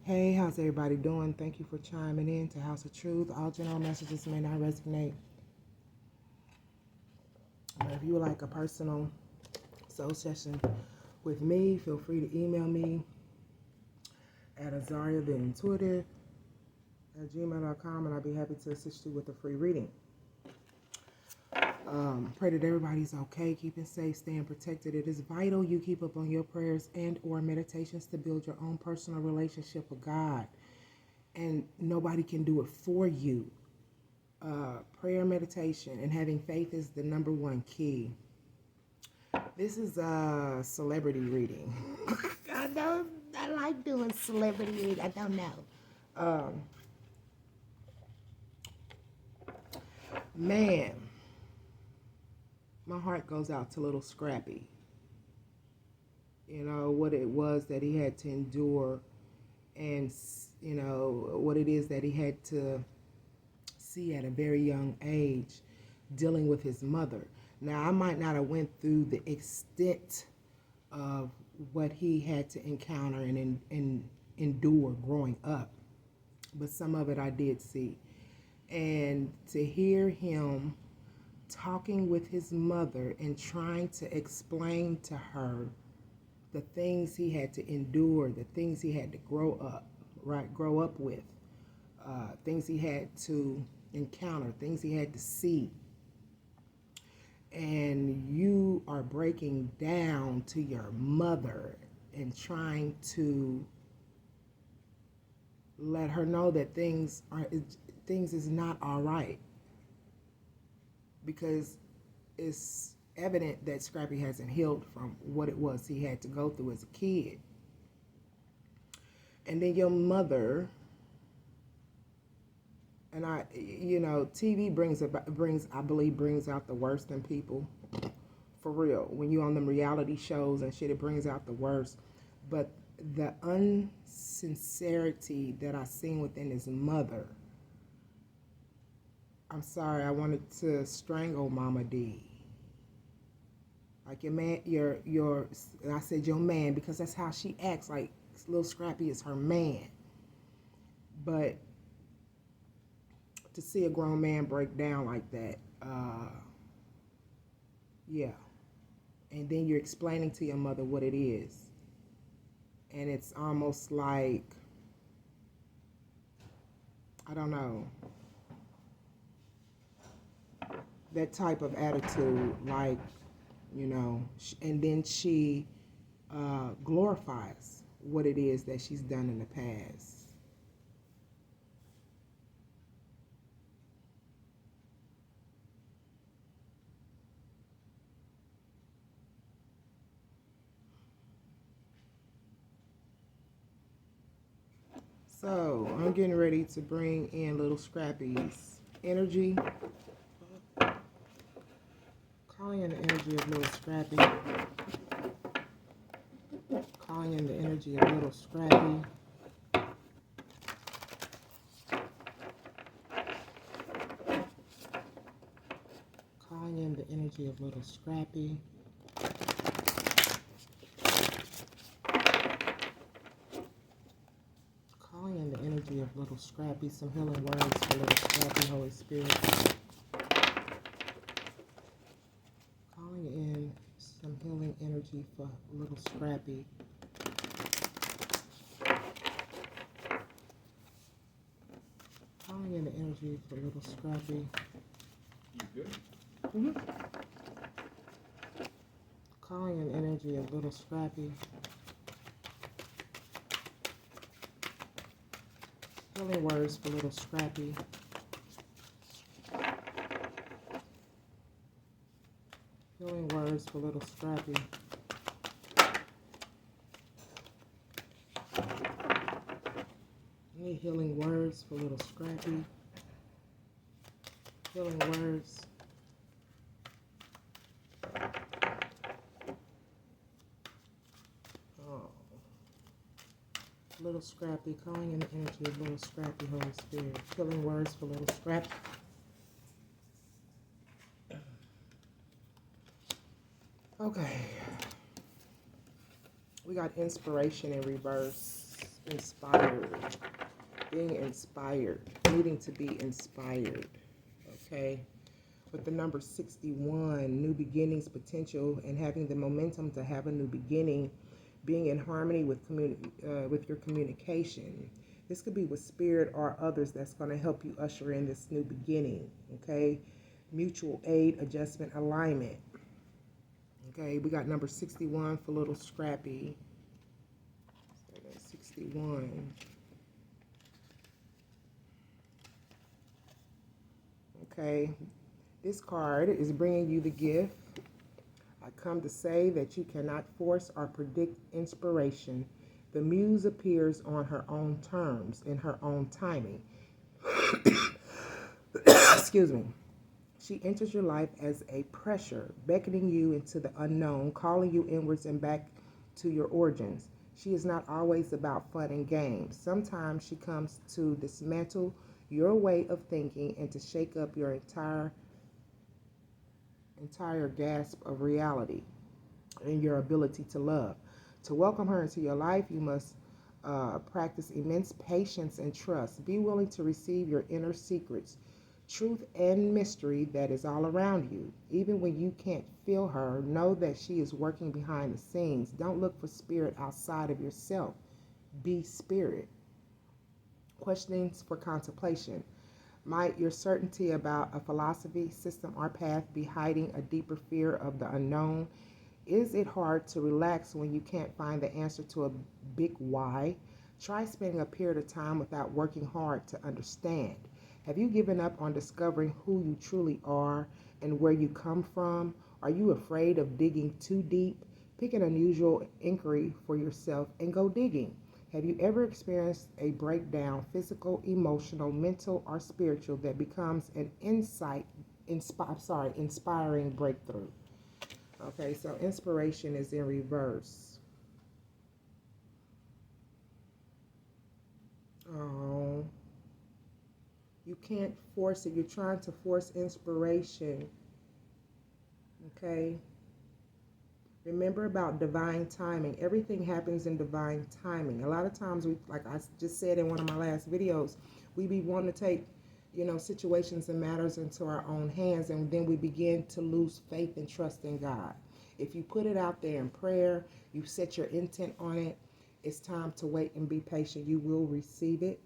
Hey, how's everybody doing? Thank you for chiming in to House of Truth. All general messages may not resonate. But if you would like a personal soul session with me, feel free to email me at AZARIATHEINTUITIVE at gmail.com, and I'll be happy to assist you with a free reading. Pray that everybody's okay, keeping safe, staying protected. It is vital you keep up on your prayers and or meditations to build your own personal relationship with God. And nobody can do it for you. Prayer, meditation, and having faith is the number one key. This is a celebrity reading. I know I like doing celebrity reading. I don't know. Man, my heart goes out to little Scrappy. You know, what it was that he had to endure, and, you know, what it is that he had to see at a very young age, dealing with his mother. Now, I might not have went through the extent of what he had to encounter and endure growing up, but some of it I did see. And to hear him talking with his mother and trying to explain to her the things he had to endure, the things he had to grow up with, things he had to encounter, things he had to see. And you are breaking down to your mother and trying to let her know that things is not all right, because it's evident that Scrappy hasn't healed from what it was he had to go through as a kid. And then your mother, and TV brings out the worst in people, for real. When you're on them reality shows and shit, it brings out the worst. But the insincerity that I seen within his mother, I'm sorry, I wanted to strangle Mama D. Like your man, and I said your man because that's how she acts. Like little Scrappy is her man. But to see a grown man break down like that, yeah. And then you're explaining to your mother what it is. And it's almost like, I don't know, that type of attitude, like, and then she glorifies what it is that she's done in the past. So I'm getting ready to bring in little Scrappy's energy. Calling in the energy of little Scrappy. Calling in the energy of little Scrappy. Calling in the energy of little Scrappy. Calling in the energy of little Scrappy. Some healing words for little Scrappy, Holy Spirit. Calling in some healing energy for little Scrappy. Calling in the energy for little Scrappy. You good? Mm-hmm. Calling in energy of little Scrappy. Healing words for little Scrappy. Healing words for little Scrappy. Any healing words for little Scrappy? Healing words. Oh. Little Scrappy, calling in the energy of little Scrappy, Holy Spirit. Healing words for little Scrappy. Okay. We got inspiration in reverse. Inspired. Being inspired. Needing to be inspired. Okay. With the number 61, new beginnings potential, and having the momentum to have a new beginning, being in harmony with your communication. This could be with spirit or others that's going to help you usher in this new beginning. Okay. Mutual aid, adjustment, alignment. Okay, we got number 61 for little Scrappy. 61. Okay, this card is bringing you the gift. I come to say that you cannot force or predict inspiration. The muse appears on her own terms, in her own timing. Excuse me. She enters your life as a pressure, beckoning you into the unknown, calling you inwards and back to your origins. She is not always about fun and games. Sometimes she comes to dismantle your way of thinking and to shake up your entire grasp of reality and your ability to love. To welcome her into your life, you must practice immense patience and trust. Be willing to receive your inner secrets, truth, and mystery that is all around you. Even when you can't feel her, know that she is working behind the scenes. Don't look for spirit outside of yourself. Be spirit. Questionings for contemplation. Might your certainty about a philosophy, system, or path be hiding a deeper fear of the unknown? Is it hard to relax when you can't find the answer to a big why? Try spending a period of time without working hard to understand. Have you given up on discovering who you truly are and where you come from? Are you afraid of digging too deep? Pick an unusual inquiry for yourself and go digging. Have you ever experienced a breakdown, physical, emotional, mental, or spiritual, that becomes an inspiring breakthrough? Okay, so inspiration is in reverse. Oh, you can't force it. You're trying to force inspiration. Okay. Remember about divine timing. Everything happens in divine timing. A lot of times, like I just said in one of my last videos, we be wanting to take, situations and matters into our own hands, and then we begin to lose faith and trust in God. If you put it out there in prayer, you set your intent on it, it's time to wait and be patient. You will receive it.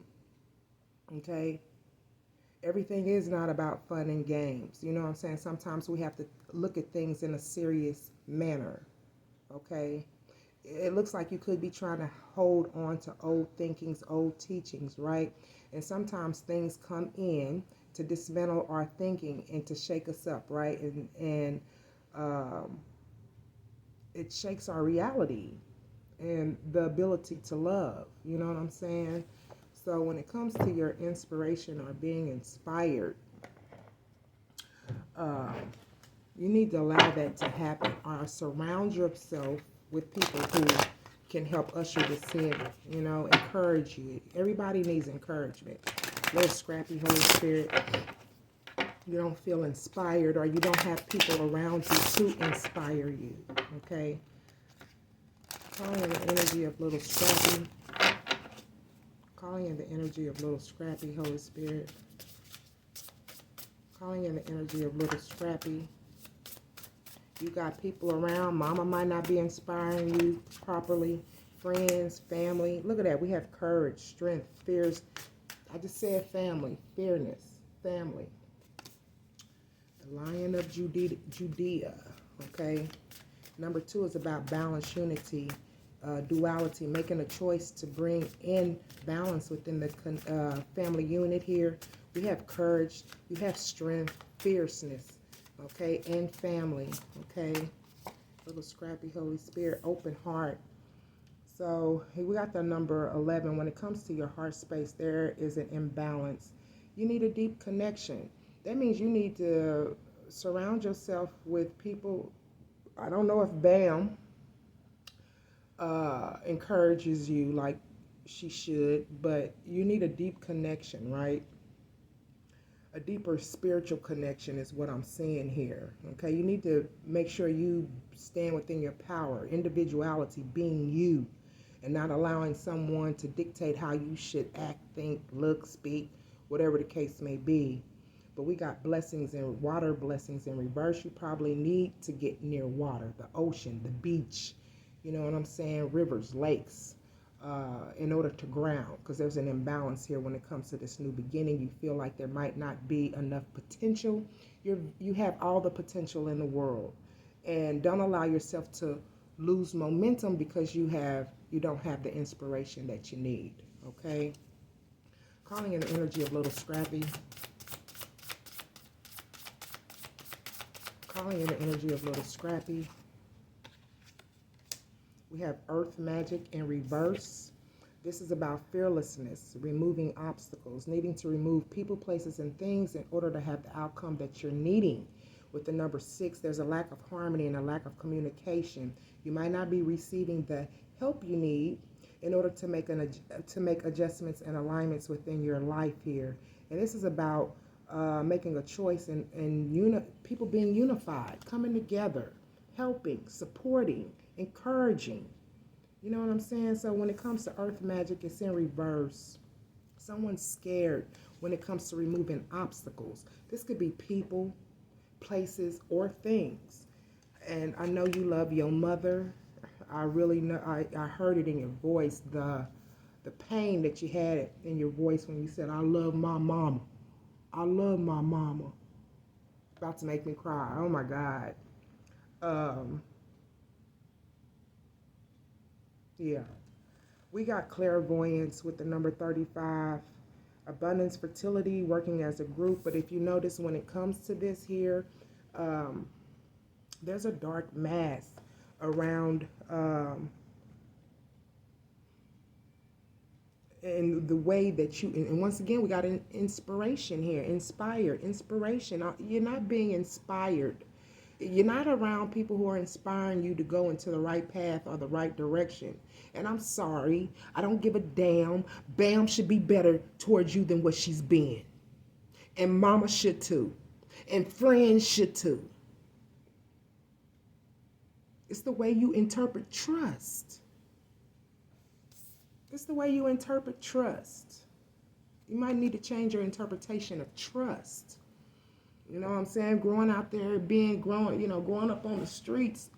Okay? Everything is not about fun and games. You know what I'm saying? Sometimes we have to look at things in a serious manner. Okay? It looks like you could be trying to hold on to old thinkings, old teachings, right? And sometimes things come in to dismantle our thinking and to shake us up, right? And it shakes our reality and the ability to love. You know what I'm saying? So when it comes to your inspiration or being inspired, you need to allow that to happen, or surround yourself with people who can help usher this in, encourage you. Everybody needs encouragement. Little Scrappy Holy Spirit, you don't feel inspired, or you don't have people around you to inspire you, okay? Calling in the energy of little Scrappy. Calling in the energy of little Scrappy, Holy Spirit. Calling in the energy of little Scrappy. You got people around. Mama might not be inspiring you properly. Friends, family. Look at that. We have courage, strength, fears. I just said family, fairness, family. The Lion of Judea. Okay. Number 2 is about balance, unity, duality, making a choice to bring in balance within the family unit here. We have courage, you have strength, fierceness, okay, and family, okay. Little Scrappy Holy Spirit, open heart. So we got the number 11. When it comes to your heart space, there is an imbalance. You need a deep connection. That means you need to surround yourself with people. I don't know if Bam encourages you like she should, but you need a deep connection, right? A deeper spiritual connection is what I'm seeing here. Okay, you need to make sure you stand within your power, individuality, being you. and not allowing someone to dictate how you should act, think, look, speak, whatever the case may be. But we got blessings and water blessings in reverse. You probably need to get near water, the ocean, the beach, you know what I'm saying, rivers, lakes, in order to ground, because there's an imbalance here when it comes to this new beginning. You feel like there might not be enough potential. You have all the potential in the world, and don't allow yourself to lose momentum because you don't have the inspiration that you need. Okay, calling in the energy of Little Scrappy. Calling in the energy of Little Scrappy. We have Earth Magic in reverse. This is about fearlessness, removing obstacles, needing to remove people, places, and things in order to have the outcome that you're needing. With the number 6, there's a lack of harmony and a lack of communication. You might not be receiving the help you need in order to make adjustments and alignments within your life here. And this is about making a choice and people being unified, coming together, helping, supporting, encouraging. You know what I'm saying? So when it comes to Earth Magic, it's in reverse. Someone's scared when it comes to removing obstacles. This could be people, places, or things. And I know you love your mother. I really know. I heard it in your voice, the pain that you had in your voice when you said, I love my mama. I love my mama. About to make me cry. Oh my God. Yeah. We got clairvoyance with the number 35. Abundance, fertility, working as a group. But if you notice, when it comes to this here, there's a dark mass around in the way that you, and once again, we got an inspiration here. Inspiration. You're not being inspired. You're not around people who are inspiring you to go into the right path or the right direction. And I'm sorry, I don't give a damn. Bam should be better towards you than what she's been. And mama should too. And friends should too. It's the way you interpret trust. It's the way you interpret trust. You might need to change your interpretation of trust. You know what I'm saying? Growing out there, growing up on the streets,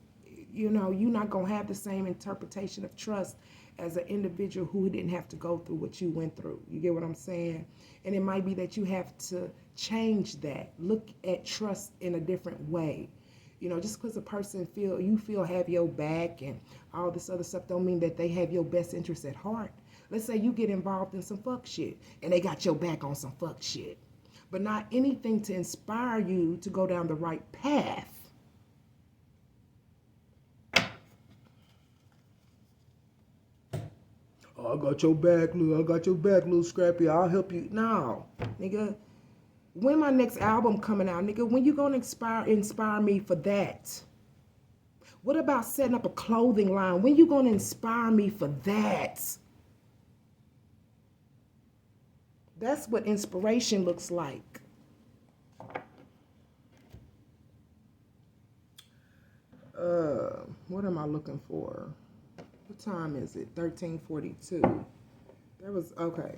you're not going to have the same interpretation of trust as an individual who didn't have to go through what you went through. You get what I'm saying? And it might be that you have to change that. Look at trust in a different way. Just because a person have your back and all this other stuff don't mean that they have your best interest at heart. Let's say you get involved in some fuck shit and they got your back on some fuck shit, but not anything to inspire you to go down the right path. Oh, I got your back, little Scrappy. I'll help you. No, nigga. When my next album coming out, nigga? When you gonna inspire me for that? What about setting up a clothing line? When you gonna inspire me for that? That's what inspiration looks like. What am I looking for? What time is it? 13:42. That was okay.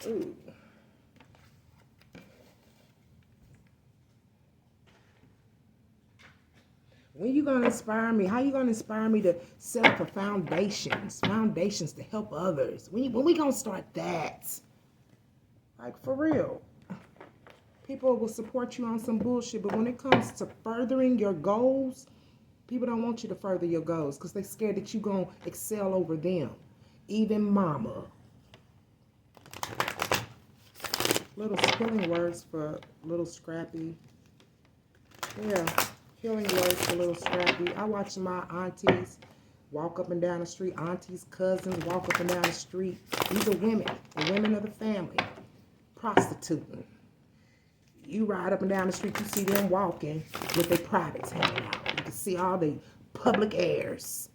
Ooh. When you gonna inspire me? How you gonna inspire me to set up for foundations to help others? When we gonna start that? Like, for real. People will support you on some bullshit, but when it comes to furthering your goals, people don't want you to further your goals because they're scared that you're gonna excel over them. Even mama. Little healing words for Little Scrappy. Yeah. Healing words for Little Scrappy. I watch my aunties walk up and down the street. Aunties, cousins walk up and down the street. These are women, the women of the family, prostituting. You ride up and down the street, you see them walking with their privates hanging out. You can see all the public airs.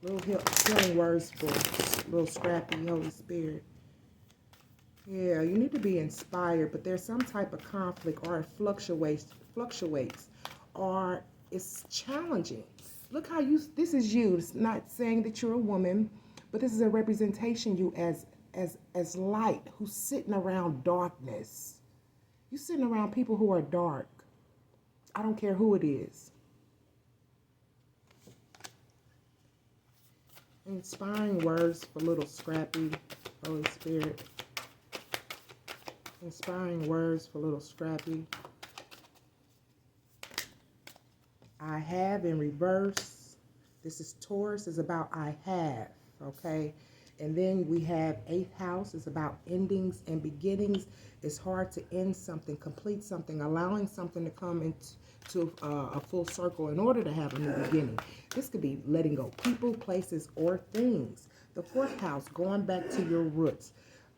Little healing words for Little Scrappy, Holy Spirit. Yeah, you need to be inspired, but there's some type of conflict, or it fluctuates, or it's challenging. Look how you, this is you. It's not saying that you're a woman, but this is a representation you as light who's sitting around darkness. You sitting around people who are dark. I don't care who it is. Inspiring words for little Scrappy, Holy Spirit. Inspiring words for little Scrappy. I have in reverse. This is Taurus, is about I have, okay? And then we have 8th house, is about endings and beginnings. It's hard to end something, complete something, allowing something to come into a full circle in order to have a new beginning. This could be letting go people, places, or things. The 4th house, going back to your roots.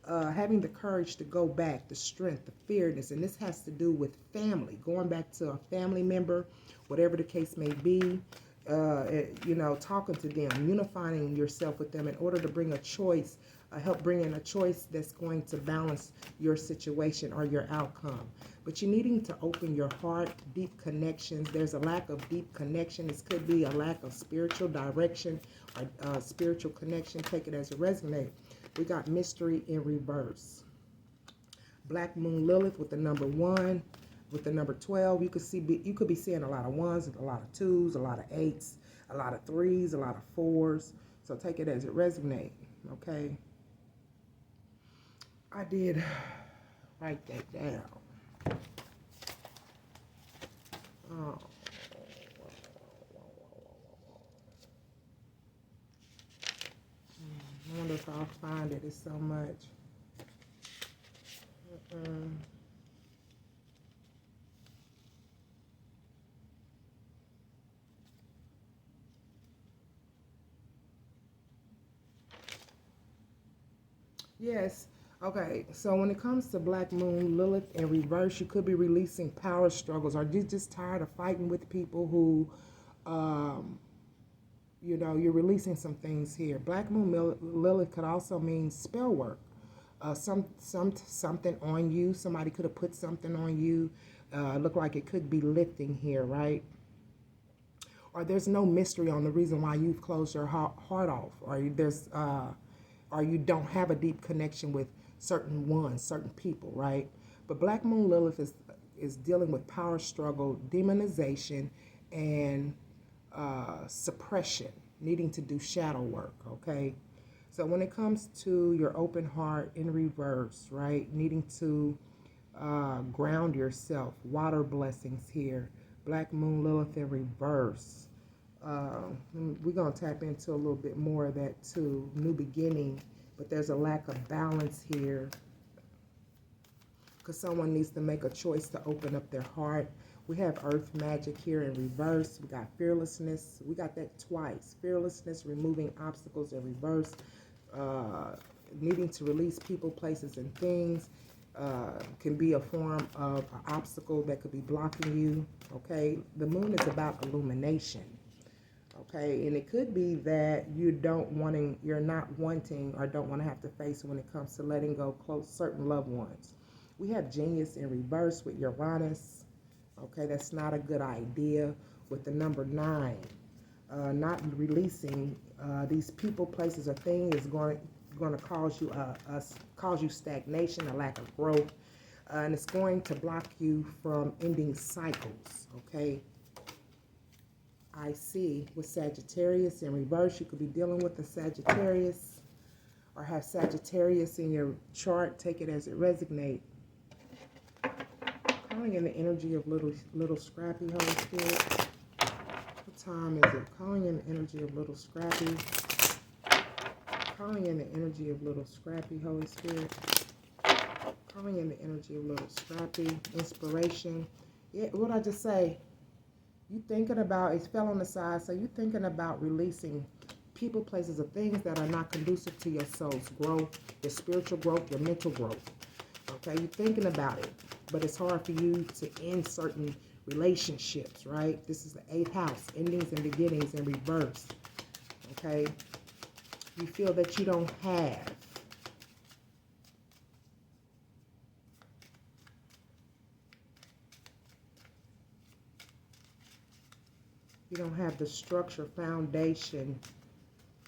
Having the courage to go back, the strength, the fearlessness, and this has to do with family, going back to a family member, whatever the case may be, you know, talking to them, unifying yourself with them in order to bring a choice, help bring in a choice that's going to balance your situation or your outcome. But you're needing to open your heart, deep connections. There's a lack of deep connection. This could be a lack of spiritual direction or spiritual connection. Take it as it resonates. We got mystery in reverse. Black Moon Lilith with the number 1, with the number 12. You could be seeing a lot of 1s, a lot of 2s, a lot of 8s, a lot of 3s, a lot of 4s. So take it as it resonates, okay? I did write that down. Oh. I wonder if I'll find it. It's so much. Yes. Okay. So when it comes to Black Moon Lilith in reverse, you could be releasing power struggles. Are you just tired of fighting with people who, you know, you're releasing some things here. Black Moon Lilith could also mean spell work. Something on you. Somebody could have put something on you. Look like it could be lifting here, right? Or there's no mystery on the reason why you've closed your heart off, or you don't have a deep connection with certain ones, certain people, right? But Black Moon Lilith is dealing with power struggle, demonization, and suppression, needing to do shadow work, okay? So when it comes to your open heart in reverse, right, needing to ground yourself, water blessings here, Black Moon Lilith in reverse. We're going to tap into a little bit more of that too, new beginning, but there's a lack of balance here because someone needs to make a choice to open up their heart. We have earth magic here in reverse. We got fearlessness. We got that twice. Fearlessness, removing obstacles in reverse. Needing to release people, places, and things. Can be a form of an obstacle that could be blocking you. Okay. The moon is about illumination. Okay. And it could be that you're not wanting or don't want to have to face when it comes to letting go close certain loved ones. We have genius in reverse with Uranus. Okay, that's not a good idea. With the number 9, not releasing these people, places, or things is going to cause you stagnation, a lack of growth, and it's going to block you from ending cycles. Okay. I see with Sagittarius in reverse, you could be dealing with a Sagittarius or have Sagittarius in your chart. Take it as it resonates. Calling in the energy of little Scrappy, Holy Spirit. What time is it? Calling in the energy of little Scrappy. Calling in the energy of little Scrappy, Holy Spirit. Calling in the energy of little Scrappy. Inspiration. Yeah, what I just say? You thinking about, it fell on the side, so you thinking about releasing people, places, or things that are not conducive to your soul's growth, your spiritual growth, your mental growth. Okay, you're thinking about it, but it's hard for you to end certain relationships, right? This is the 8th house, endings and beginnings in reverse. Okay, you feel that you don't have. You don't have the structure, foundation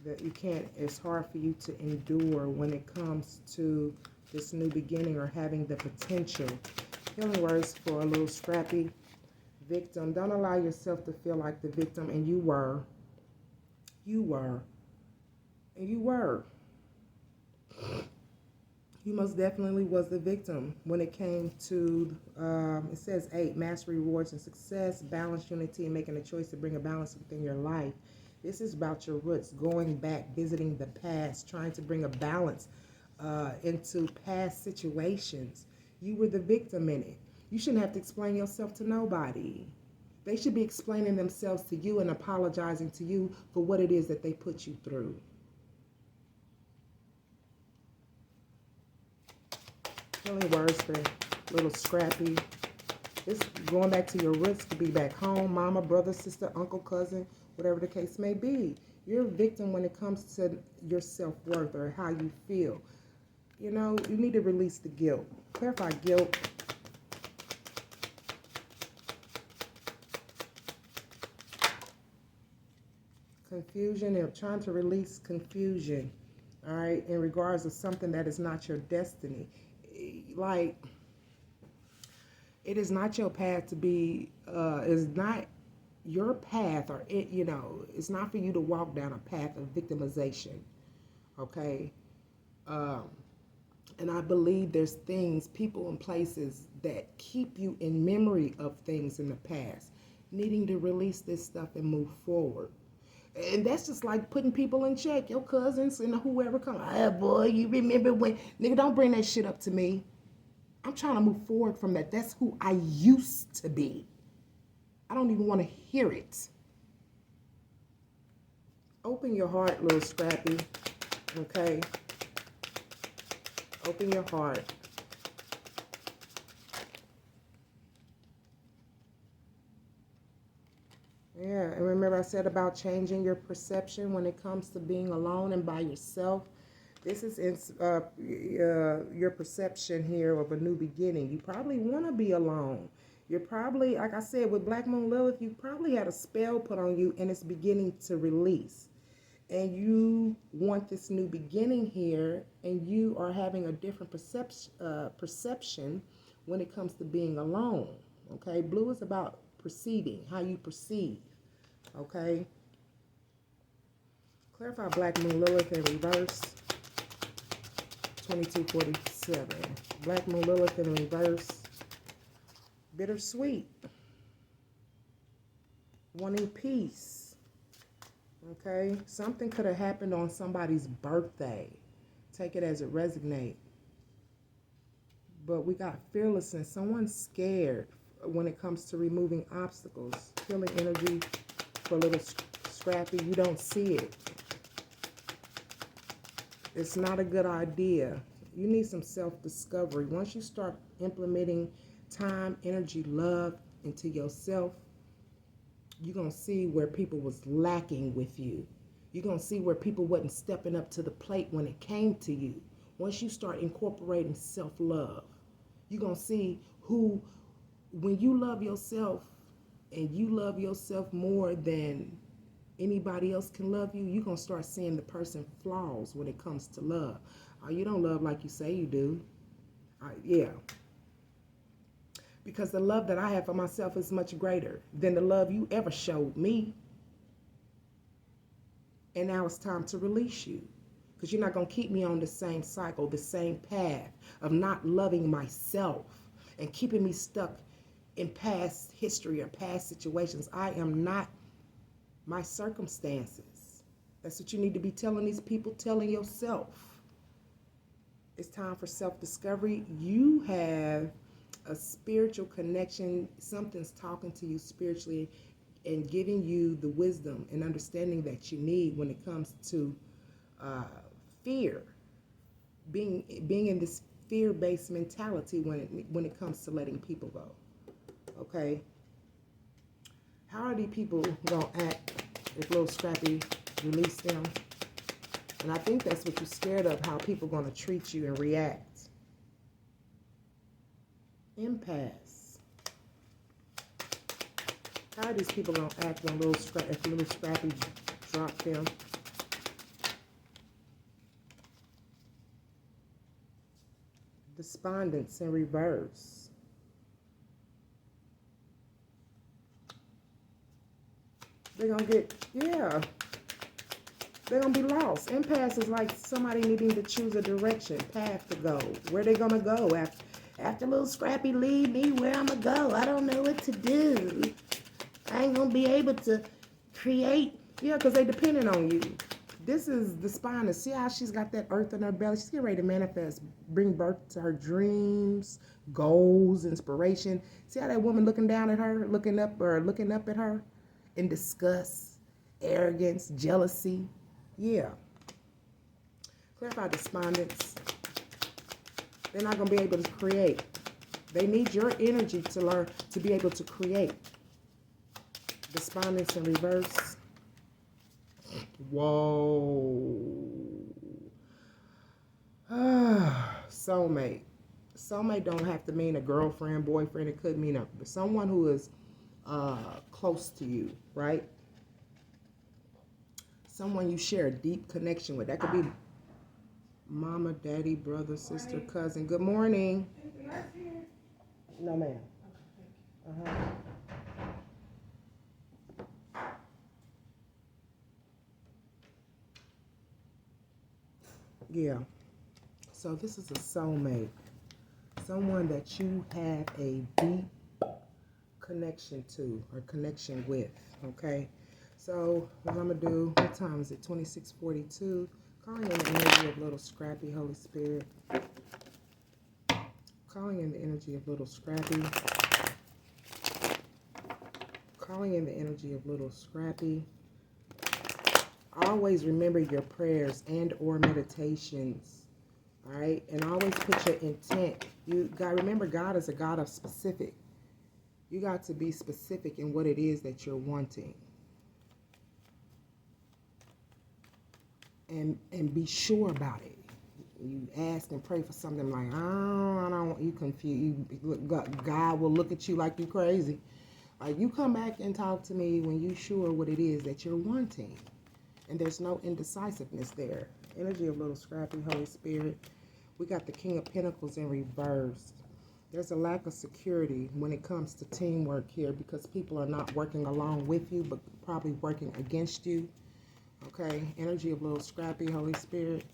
that you can't, it's hard for you to endure when it comes to this new beginning or having the potential. Healing words for a little scrappy victim. Don't allow yourself to feel like the victim, and you were. You were. And you were. You most definitely was the victim when it came to, it says 8, mastery, rewards, and success, balance, unity, and making a choice to bring a balance within your life. This is about your roots, going back, visiting the past, trying to bring a balance into past situations. You were the victim in it. You shouldn't have to explain yourself to nobody. They should be explaining themselves to you and apologizing to you for what it is that they put you through. Healing words for little scrappy. This going back to your roots, to be back home, mama, brother, sister, uncle, cousin, whatever the case may be. You're a victim when it comes to your self-worth or how you feel. You know, you need to release the guilt. Clarify guilt. Confusion, and trying to release confusion, all right, in regards to something that is not your destiny. Like, it is not your path to be, is not your path, or it, you know, it's not for you to walk down a path of victimization, okay? And I believe there's things, people, and places that keep you in memory of things in the past, needing to release this stuff and move forward. And that's just like putting people in check. Your cousins and whoever come, ah, boy, you remember when? Nigga, don't bring that shit up to me. I'm trying to move forward from that. That's who I used to be. I don't even want to hear it. Open your heart, little scrappy. Okay? Open your heart. Yeah, and remember I said about changing your perception when it comes to being alone and by yourself. This is your perception here of a new beginning. You probably want to be alone. You're probably, like I said, with Black Moon Lilith, you probably had a spell put on you and it's beginning to release. And you want this new beginning here, and you are having a different perception when it comes to being alone. Okay, blue is about perceiving, how you perceive. Okay. Clarify Black Moon Lilith in reverse. 2247. Black Moon Lilith in reverse. Bittersweet. Wanting peace. Okay. Something could have happened on somebody's birthday. Take it as it resonates. But we got fearlessness. Someone's scared when it comes to removing obstacles. Feeling energy for a little scrappy. You don't see it. It's not a good idea. You need some self-discovery. Once you start implementing time, energy, love into yourself, you're going to see where people was lacking with you. You're going to see where people wasn't stepping up to the plate when it came to you. Once you start incorporating self-love, you're going to see who, when you love yourself and you love yourself more than anybody else can love you, you're going to start seeing the person flaws when it comes to love. You don't love like you say you do. Yeah. Because the love that I have for myself is much greater than the love you ever showed me. And now it's time to release you. Because you're not going to keep me on the same cycle, the same path of not loving myself and keeping me stuck in past history or past situations. I am not my circumstances. That's what you need to be telling these people, telling yourself. It's time for self-discovery. You have a spiritual connection. Something's talking to you spiritually and giving you the wisdom and understanding that you need when it comes to fear. Being in this fear-based mentality when it comes to letting people go. Okay? How are these people going to act if little scrappy release them? And I think that's what you're scared of, how people are going to treat you and react. Impasse. How are these people gonna act when if a little scrappy drop them? Despondence in reverse. They're gonna get, yeah. They're gonna be lost. Impasse is like somebody needing to choose a direction, path to go. Where they gonna go after little scrappy leave me? Where I'm gonna go? I don't know what to do. I ain't gonna be able to create. Yeah, because they depending on you. This is the spine. See how she's got that earth in her belly? She's getting ready to manifest, bring birth to her dreams, goals, inspiration. See how that woman looking down at her, looking up at her in disgust, arrogance, jealousy. Yeah. Clarify despondence. They're not going to be able to create. They need your energy to learn to be able to create. Despondence in reverse. Whoa. Soulmate. Soulmate don't have to mean a girlfriend, boyfriend. It could mean someone who is close to you, right? Someone you share a deep connection with. That could be mama, daddy, brother, sister, cousin. Good morning. No, ma'am. Yeah. So this is a soulmate. Someone that you have a deep connection to or connection with, okay? So what I'm going to do, what time is it? 26:42. Calling in the energy of little scrappy, Holy Spirit. Calling in the energy of little scrappy. Calling in the energy of little scrappy. Always remember your prayers and or meditations. All right? And always put your intent. You got remember God is a God of specific. You got to be specific in what it is that you're wanting. And be sure about it. You ask and pray for something like, I don't, you confused. God will look at you like you crazy. Like, you come back and talk to me when you sure what it is that you're wanting. And there's no indecisiveness there. Energy of little scrappy, Holy Spirit. We got the King of Pentacles in reverse. There's a lack of security when it comes to teamwork here because people are not working along with you, but probably working against you. Okay, energy of little scrappy, Holy Spirit.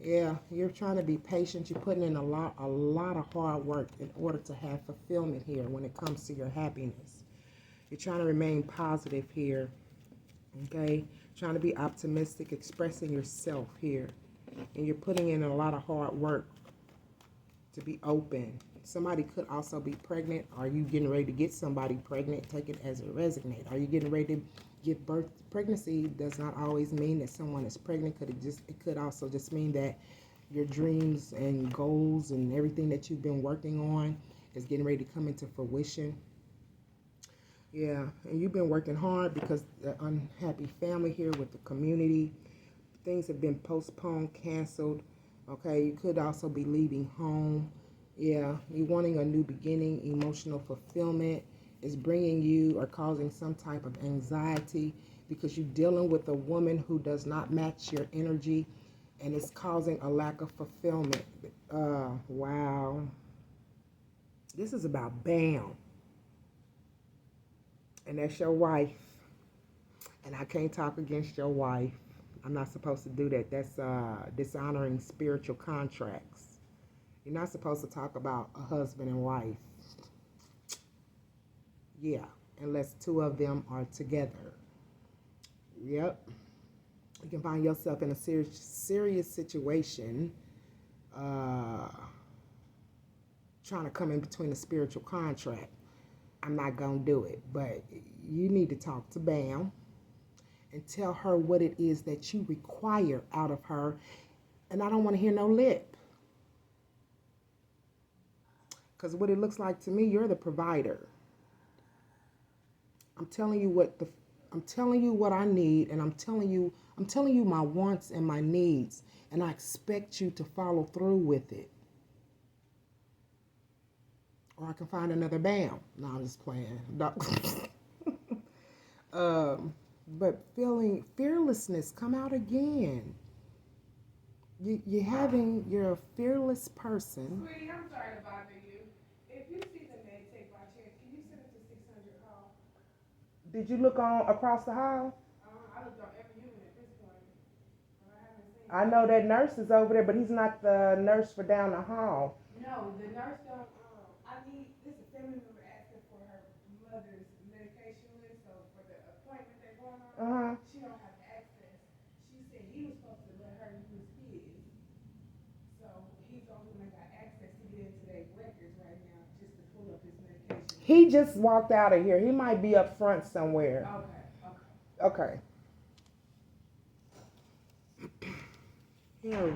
Yeah, you're trying to be patient. You're putting in a lot of hard work in order to have fulfillment here when it comes to your happiness. You're trying to remain positive here. Okay, trying to be optimistic, expressing yourself here. And you're putting in a lot of hard work to be open. Somebody could also be pregnant. Are you getting ready to get somebody pregnant? Take it as a resonate. Are you getting ready to give birth? Pregnancy does not always mean that someone is pregnant. It could also just mean that your dreams and goals and everything that you've been working on is getting ready to come into fruition. Yeah, and you've been working hard because the unhappy family here with the community, things have been postponed, canceled. Okay, you could also be leaving home. Yeah, you're wanting a new beginning. Emotional fulfillment is bringing you or causing some type of anxiety because you're dealing with a woman who does not match your energy and it's causing a lack of fulfillment. Wow. This is about bam. And that's your wife. And I can't talk against your wife. I'm not supposed to do that. That's dishonoring spiritual contracts. You're not supposed to talk about a husband and wife. Yeah, unless two of them are together. Yep. You can find yourself in a serious situation trying to come in between a spiritual contract. I'm not going to do it, but you need to talk to Bam and tell her what it is that you require out of her. And I don't want to hear no lip. Because what it looks like to me, you're the provider. I'm telling you what I need, and I'm telling you my wants and my needs, and I expect you to follow through with it. Or I can find another Bam. No, I'm just playing. No. But feeling fearlessness come out again. You're a fearless person. Sweetie, I'm sorry to bother you. If you see the name take by chance, can you send it to 600 call? Did you look on across the hall? I looked on every unit at this point, but I haven't seen I it. know that nurse is over there, but he's not the nurse for down the hall. No, the nurse don't. I need. This is a family member asking for her mother's medication list. So for the appointment they're going Uh on, huh. she don't have access. She said he was supposed to let her use his. So he's the only one that got access to get into their records right now, just to pull up his medication list. He just walked out of here. He might be up front somewhere. Okay. Okay. Here,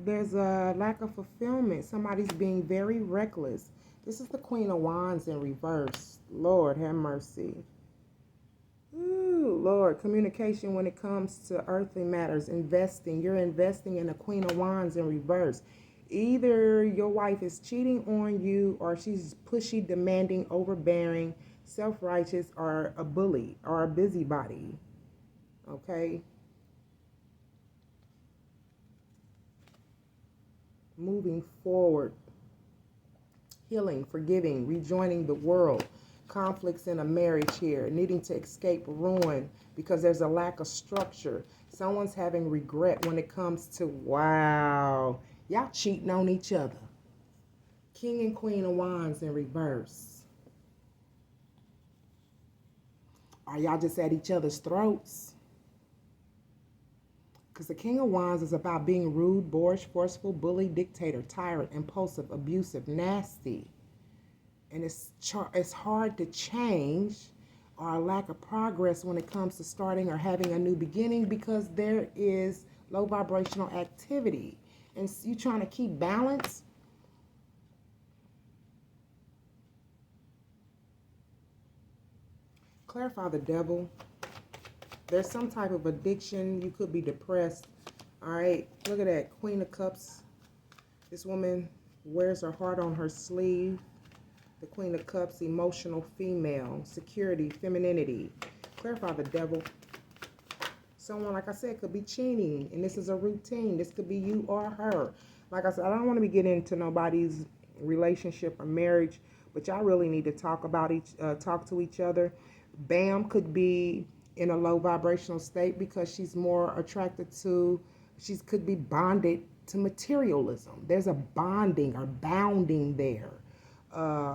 there's a lack of fulfillment. Somebody's being very reckless. This is the Queen of Wands in reverse. Lord, have mercy. Ooh, Lord, communication when it comes to earthly matters, investing. You're investing in the Queen of Wands in reverse. Either your wife is cheating on you, or she's pushy, demanding, overbearing, self-righteous, or a bully, or a busybody. Okay? Moving forward, healing, forgiving, rejoining the world, conflicts in a marriage here, needing to escape ruin because there's a lack of structure. Someone's having regret when it comes to, wow, y'all cheating on each other. King and Queen of Wands in reverse. Are y'all just at each other's throats? Because the King of Wands is about being rude, boorish, forceful, bully, dictator, tyrant, impulsive, abusive, nasty. And it's hard to change, or a lack of progress when it comes to starting or having a new beginning, because there is low vibrational activity. And you trying to keep balance. Clarify the devil. There's some type of addiction. You could be depressed. All right, look at that. Queen of Cups. This woman wears her heart on her sleeve. The Queen of Cups, emotional female, security, femininity. Clarify the devil. Someone, like I said, could be cheating, and this is a routine. This could be you or her. Like I said, I don't want to be getting into nobody's relationship or marriage, but y'all really need to talk to each other. Bam could be in a low vibrational state because she's more attracted to, she could be bonded to materialism. There's a bonding or bounding there.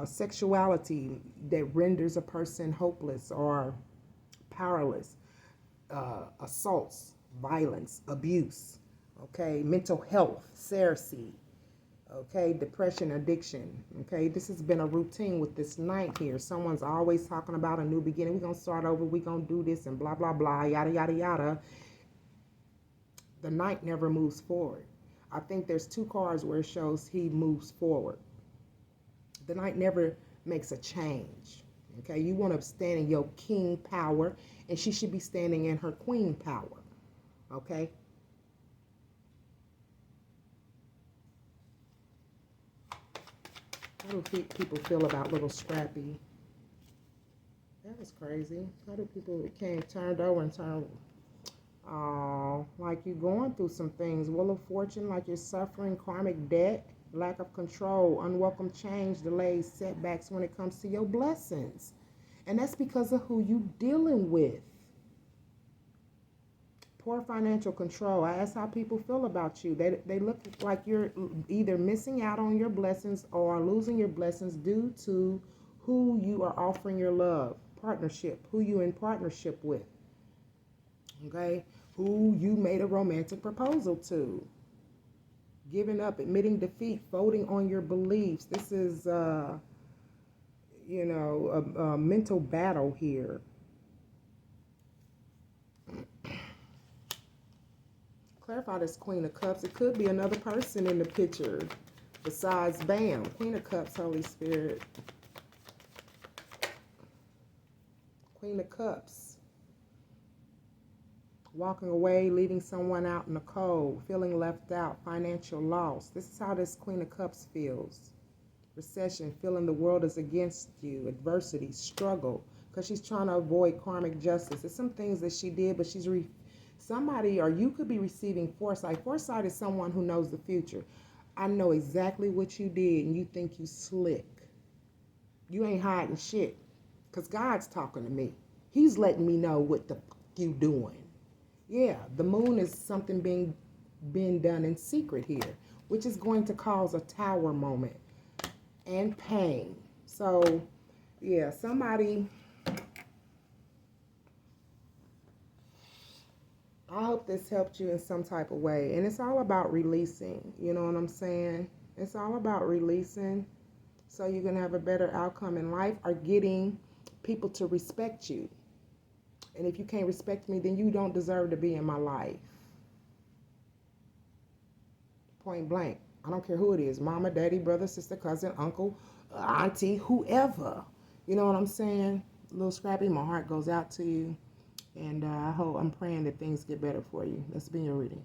Sexuality that renders a person hopeless or powerless. Assaults, violence, abuse. Okay, mental health, Cersei. Okay, depression, addiction. Okay, this has been a routine with this night here. Someone's always talking about a new beginning. We're going to start over. We're going to do this and blah, blah, blah, yada, yada, yada. The knight never moves forward. I think there's two cards where it shows he moves forward. The knight never makes a change. Okay, you want to stand in your king power, and she should be standing in her queen power. Okay. How do people feel about little Scrappy? That was crazy. How do people came turned over and turned? Oh, like you're going through some things. Wheel of Fortune, like you're suffering karmic debt, lack of control, unwelcome change, delays, setbacks when it comes to your blessings. And that's because of who you dealing with. Poor financial control. I ask how people feel about you. They look like you're either missing out on your blessings or losing your blessings due to who you are offering your love, partnership, who you in partnership with. Okay? Who you made a romantic proposal to. Giving up, admitting defeat, voting on your beliefs. This is, a mental battle here. Clarify this Queen of Cups. It could be another person in the picture besides Bam. Queen of Cups, Holy Spirit. Queen of Cups. Walking away, leaving someone out in the cold, feeling left out, financial loss. This is how this Queen of Cups feels. Recession, feeling the world is against you, adversity, struggle, because she's trying to avoid karmic justice. There's some things that she did, but somebody, or you could be receiving foresight. Foresight is someone who knows the future. I know exactly what you did, and you think you slick. You ain't hiding shit, because God's talking to me. He's letting me know what the fuck you doing. Yeah, the moon is something being done in secret here, which is going to cause a tower moment and pain. So, yeah, somebody, I hope this helped you in some type of way. And it's all about releasing, you know what I'm saying? It's all about releasing so you can have a better outcome in life, or getting people to respect you. And if you can't respect me, then you don't deserve to be in my life. Point blank. I don't care who it is, mama, daddy, brother, sister, cousin, uncle, auntie, whoever. You know what I'm saying? Little Scrappy, my heart goes out to you. And I'm praying that things get better for you. Let's be your reading.